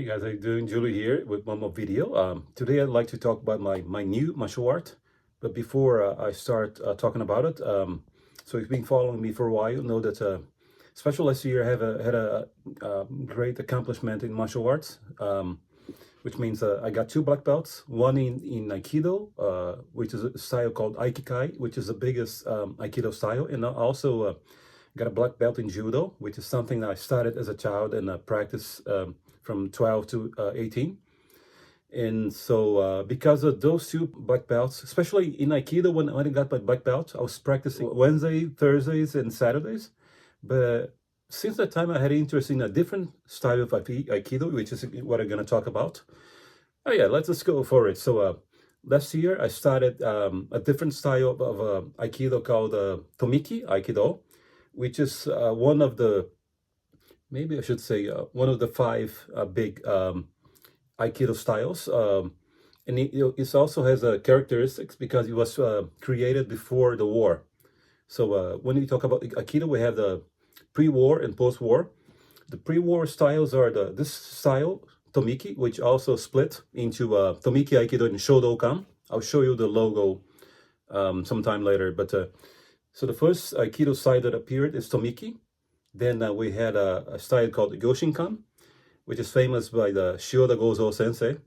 Hey guys, how you doing? Julie here with one more video. Today I'd like to talk about my new martial art. But before I start talking about it, so if you've been following me for a while, you know that especially last year I had a great accomplishment in martial arts, which means I got 2 black belts, one in Aikido, which is a style called Aikikai, which is the biggest Aikido style, and I also got a black belt in Judo, which is something that I started as a child and practiced from 12 to 18. And so because of those 2 black belts, especially in Aikido, when I got my black belt, I was practicing Wednesday, Thursdays, and Saturdays. But since that time, I had interest in a different style of Aikido, which is what I'm going to talk about. Oh yeah, let's just go for it. So last year, I started a different style of Aikido called Tomiki Aikido, which is one of the, maybe I should say, one of the 5 big Aikido styles. And it also has characteristics because it was created before the war. So when we talk about Aikido, we have the pre-war and post-war. The pre-war styles are this style, Tomiki, which also split into Tomiki Aikido and Shodokan. I'll show you the logo sometime later. But so the first Aikido style that appeared is Tomiki. Then we had a style called Gyoshinkan, which is famous by the Shioda Gozo sensei.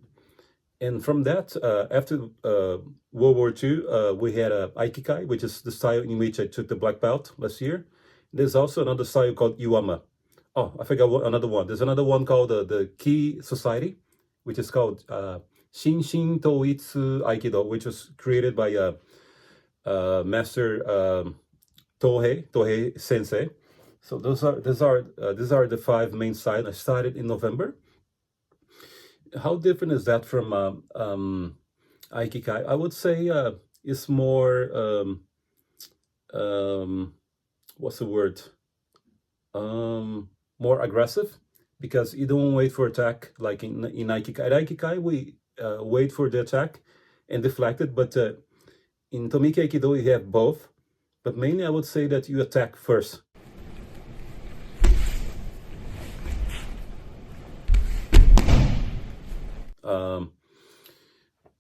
And from that, after World War II, we had Aikikai, which is the style in which I took the black belt last year. There's also another style called Iwama. Oh, I forgot another one. There's another one called the Ki Society, which is called Shinshin Toitsu Aikido, which was created by Master Tohei Sensei. So these are the 5 main styles. I started in November. How different is that from Aikikai? I would say it's more what's the word? More aggressive, because you don't wait for attack like in Aikikai. At Aikikai, we wait for the attack and deflect it, but in Tomiki Aikido, you have both. But mainly, I would say that you attack first.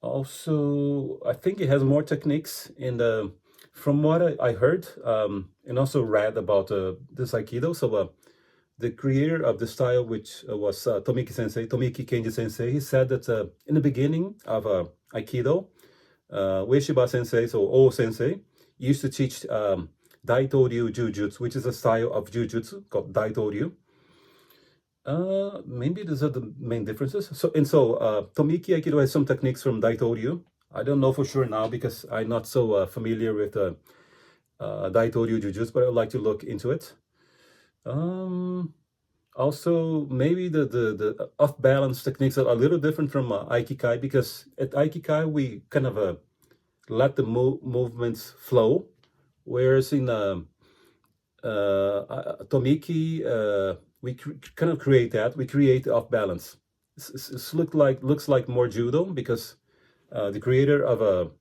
Also, I think it has more techniques, and from what I heard and also read about this Aikido, so the creator of the style, which was Tomiki Kenji Sensei, he said that in the beginning of Aikido, Ueshiba Sensei, so O Sensei, used to teach Daitoryu Jiu-jitsu, which is a style of Jiu-jitsu called Daitoryu. Maybe these are the main differences. So Tomiki Aikido has some techniques from Daitoryu. I don't know for sure now because I'm not so familiar with Daitoryu Jiu-jitsu, but I'd like to look into it. Also, maybe the off-balance techniques are a little different from Aikikai, because at Aikikai we kind of let the movements flow, whereas in Tomiki we kind of create that. We create off balance. It looks like more judo, because the creator of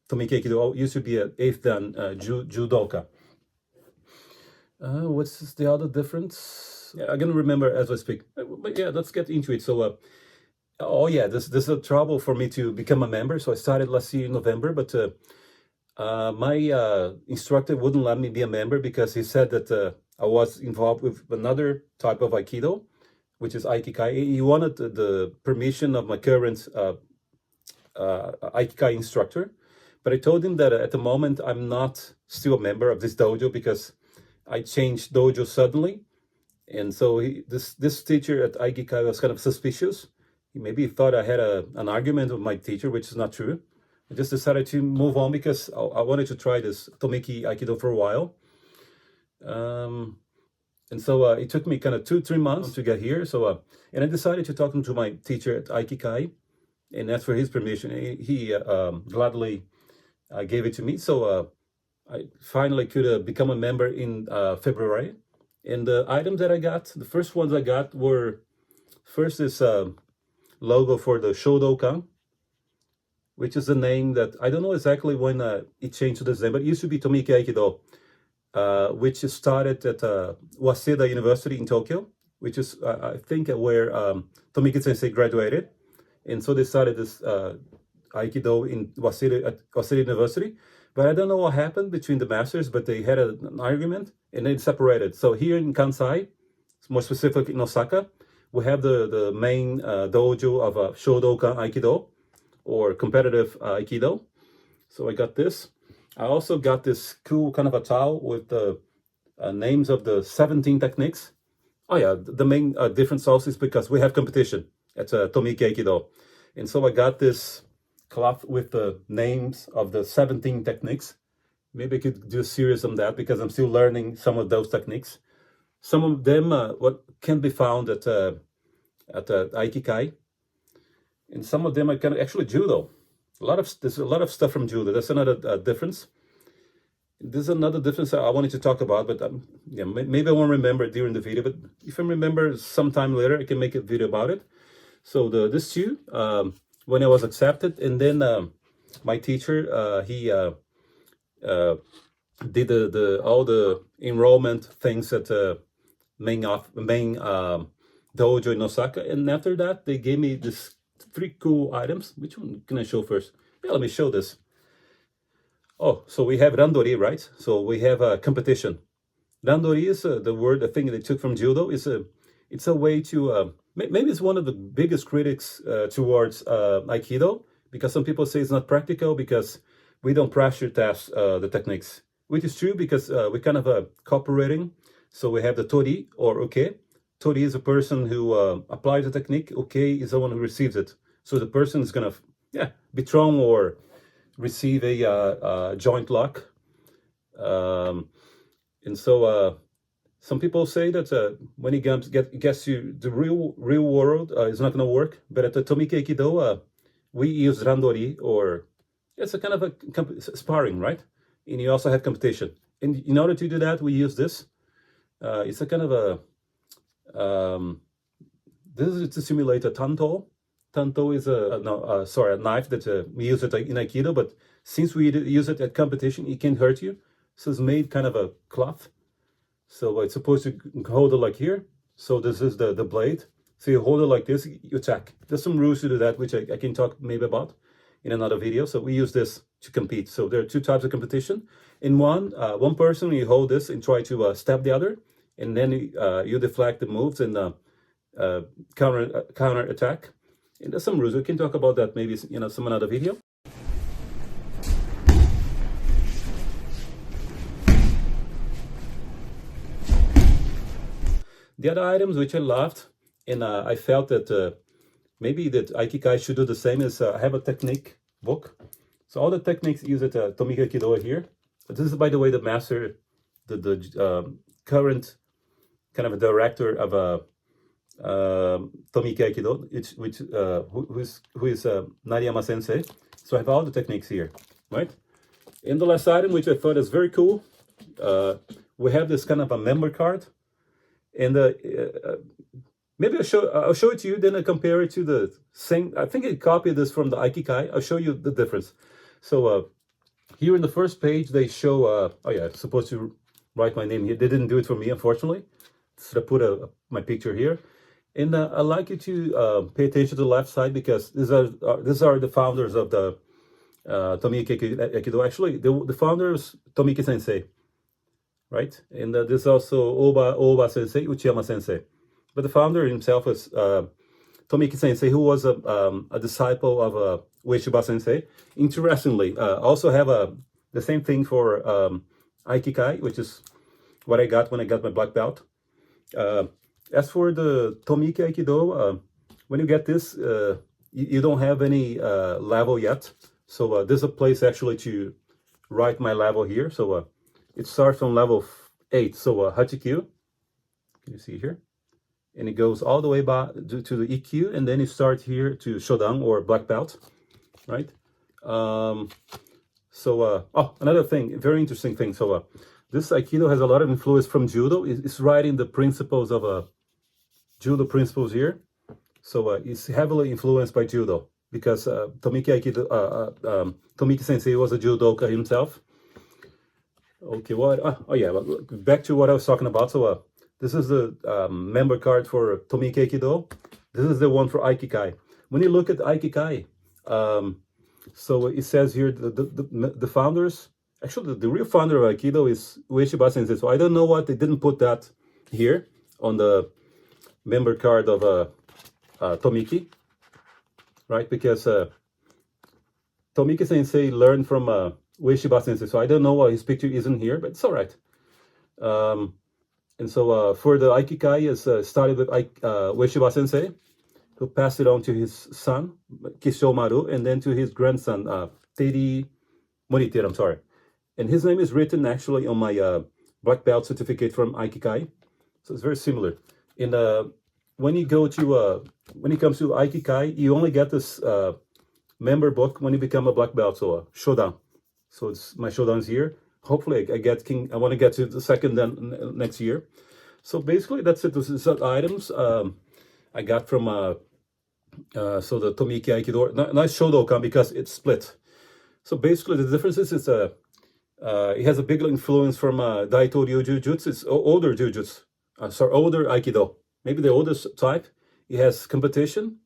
Tomiki Aikido used to be an 8th dan judoka. What's the other difference? Yeah, I'm gonna remember as I speak. But yeah, let's get into it. So, oh yeah, this is a trouble for me to become a member. So I started last year in November, but my instructor wouldn't let me be a member because he said that I was involved with another type of Aikido, which is Aikikai. He wanted the permission of my current Aikikai instructor, but I told him that at the moment I'm not still a member of this dojo because I changed dojo suddenly, and so this teacher at Aikikai was kind of suspicious. He maybe thought I had an argument with my teacher, which is not true. I just decided to move on because I wanted to try this Tomiki Aikido for a while. And so it took me kind of 2-3 months to get here. So and I decided to talk to my teacher at Aikikai and ask for his permission. He gladly gave it to me. So I finally could become a member in February. And the items that I got, the first ones I got were, first this logo for the Shodokan, which is the name that, I don't know exactly when it changed to this name, but it used to be Tomiki Aikido, which started at Waseda University in Tokyo. which is I think where Tomiki Sensei graduated, and so they started this Aikido in Waseda University. But I don't know what happened between the masters, but they had an argument and they separated. So here in Kansai, more specifically in Osaka, we have the main dojo of Shodokan Aikido, or competitive Aikido. So I got this. I also got this cool kind of a towel with the names of the 17 techniques. Oh yeah, the main difference also is because we have competition at Tomiki Aikido. And so I got this cloth with the names of the 17 techniques. Maybe I could do a series on that because I'm still learning some of those techniques. Some of them what can be found at Aikikai, and some of them are kind of actually judo. There's a lot of stuff from judo. That's another difference. There's another difference I wanted to talk about, but yeah, maybe I won't remember during the video. But if I remember sometime later, I can make a video about it. So this too, when I was accepted, and then my teacher he did all the enrollment things at main dojo in Osaka, and after that they gave me this 3 cool items. Which one can I show first? Yeah, let me show this. Oh, so we have randori, right? So we have a competition. Randori is the thing they took from judo. It's a way to maybe it's one of the biggest critics towards Aikido, because some people say it's not practical because we don't pressure test the techniques, which is true because we kind of cooperating. So we have the tori or uke. Tori is a person who applies the technique. Uke is the one who receives it. So the person is gonna be thrown or receive a joint lock. And so some people say that when it gets to the real world, it's not going to work. But at the Tomiki Aikido, we use randori, or it's a kind of a sparring, right? And you also have competition. And in order to do that, we use this. It's a kind of a this is to simulate a tanto. Tanto is a knife that we use it in Aikido, but since we use it at competition, it can hurt you. So it's made kind of a cloth. So it's supposed to hold it like here. So this is the blade. So you hold it like this, you attack. There's some rules to do that, which I can talk maybe about in another video. So we use this to compete. So there are 2 types of competition. In one person, you hold this and try to stab the other, and then you deflect the moves and counter attack. And there's some rules. We can talk about that maybe some another video. The other items which I loved, and I felt that maybe that Aikikai should do the same, is I have a technique book. So all the techniques used at Tomiki Aikido are here. But this is, by the way, the master, the current kind of a director of Tomiki Aikido, who is Nariyama Sensei. So I have all the techniques here, right? And the last item, which I thought is very cool, we have this kind of a member card, and maybe I'll show it to you. Then I compare it to the same. I think I copied this from the Aikikai. I'll show you the difference. So here in the first page, they show. Oh yeah, I'm supposed to write my name here. They didn't do it for me, unfortunately. So I put my picture here. And I'd like you to pay attention to the left side, because these are the founders of the Tomiki Aikido. Actually, the founder is Tomiki Sensei, right? And this is also Oba Sensei, Uchiyama Sensei. But the founder himself is Tomiki Sensei, who was a disciple of Ueshiba Sensei. Interestingly, also have the same thing for Aikikai, which is what I got when I got my black belt. As for the Tomiki Aikido, when you get this, you don't have any level yet. So there's a place actually to write my level here. So it starts from level 8. So Hachikyu, can you see here? And it goes all the way back to the EQ, and then you start here to Shodan, or black belt, right? Another thing, very interesting thing. So this Aikido has a lot of influence from Judo. It's writing the principles of Judo principles here. So it's heavily influenced by Judo, because Tomiki Sensei was a judoka himself. Okay, back to what I was talking about. So This is the member card for Tomiki Aikido. This is the one for Aikikai. When you look at Aikikai, so it says here the founders, actually the real founder of Aikido is Ueshiba Sensei. So I don't know what they didn't put that here on the member card of Tomiki, right? Because Tomiki Sensei learned from Ueshiba Sensei. So I don't know why his picture isn't here, but it's all right. And so for the Aikikai is started with Ueshiba Sensei, who passed it on to his son, Kishomaru, and then to his grandson, Teiri Moriteru, I'm sorry. And his name is written actually on my black belt certificate from Aikikai. So it's very similar. And when you go to, when it comes to Aikikai, you only get this member book when you become a black belt, so Shodan. So it's my Shodan's here. Hopefully I get King, I want to get to the second then next year. So basically that's it. This is items I got from so the Tomiki Aikido. Nice Shodokan because it's split. So basically the difference is it's it has a big influence from Daito Ryu Jiu-jitsu. It's older Jiu-jitsu. Sorry, older Aikido. Maybe the oldest type. It has competition,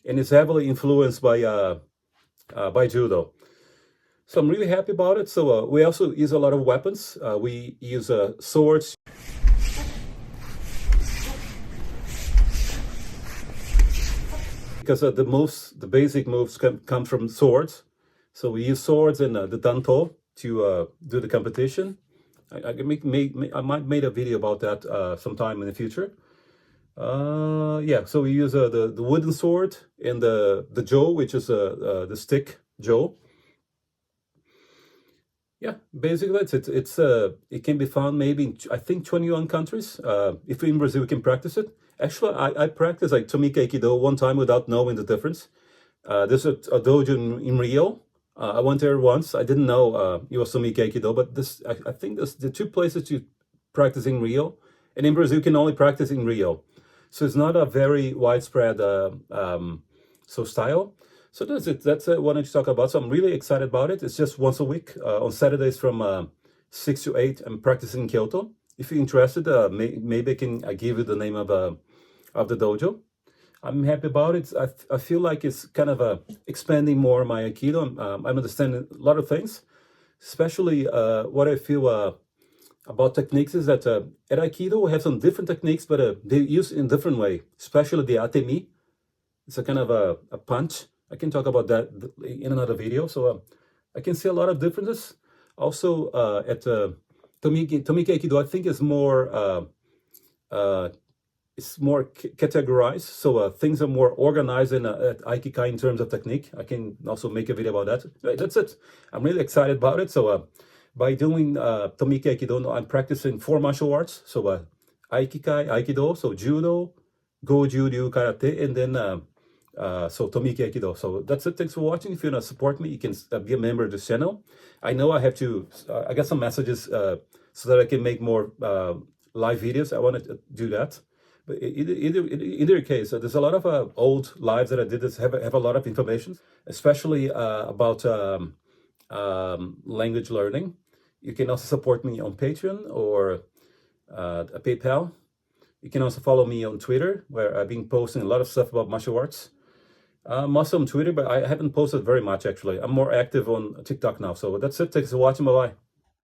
and it's heavily influenced by Judo. So I'm really happy about it. So we also use a lot of weapons. We use swords. Because the basic moves come from swords. So we use swords and the danto to do the competition. I might make a video about that sometime in the future. Yeah, so we use the wooden sword and the jo, which is the stick jo. Yeah, basically it can be found maybe in, I think 21 countries. If in Brazil we can practice it. Actually, I practiced like Tomiki Aikido one time without knowing the difference. There's a dojo in Rio. I went there once. I didn't know it was Tomiki Aikido, but this I think there's the two places you practice in Rio, and in Brazil you can only practice in Rio. So it's not a very widespread style. So that's it. That's what I wanted to talk about. So I'm really excited about it. It's just once a week on Saturdays from 6 to 8. I'm practicing in Kyoto. If you're interested, maybe I can give you the name of the dojo. I'm happy about it. I feel like it's kind of expanding more my Aikido. I'm understanding a lot of things, especially what I feel about techniques is that at Aikido we have some different techniques, but they're used in a different way, especially the atemi. It's a kind of a punch. I can talk about that in another video. So I can see a lot of differences. Also at Tomiki Aikido, I think is more it's more categorized, so things are more organized in at Aikikai in terms of technique. I can also make a video about that. Right, that's it. I'm really excited about it. So by doing Tomiki Aikido, I'm practicing 4 martial arts. So Aikikai, Aikido, so Judo, Goju, Ryu, Karate, and then so Tomiki Aikido. So that's it. Thanks for watching. If you want to support me, you can be a member of this channel. I know I have to, I got some messages so that I can make more live videos. I want to do that. But in either case, there's a lot of old lives that I did that have a lot of information, especially about language learning. You can also support me on Patreon or PayPal. You can also follow me on Twitter, where I've been posting a lot of stuff about martial arts. I'm also on Twitter, but I haven't posted very much, actually. I'm more active on TikTok now. So that's it. Thanks for watching. Bye-bye.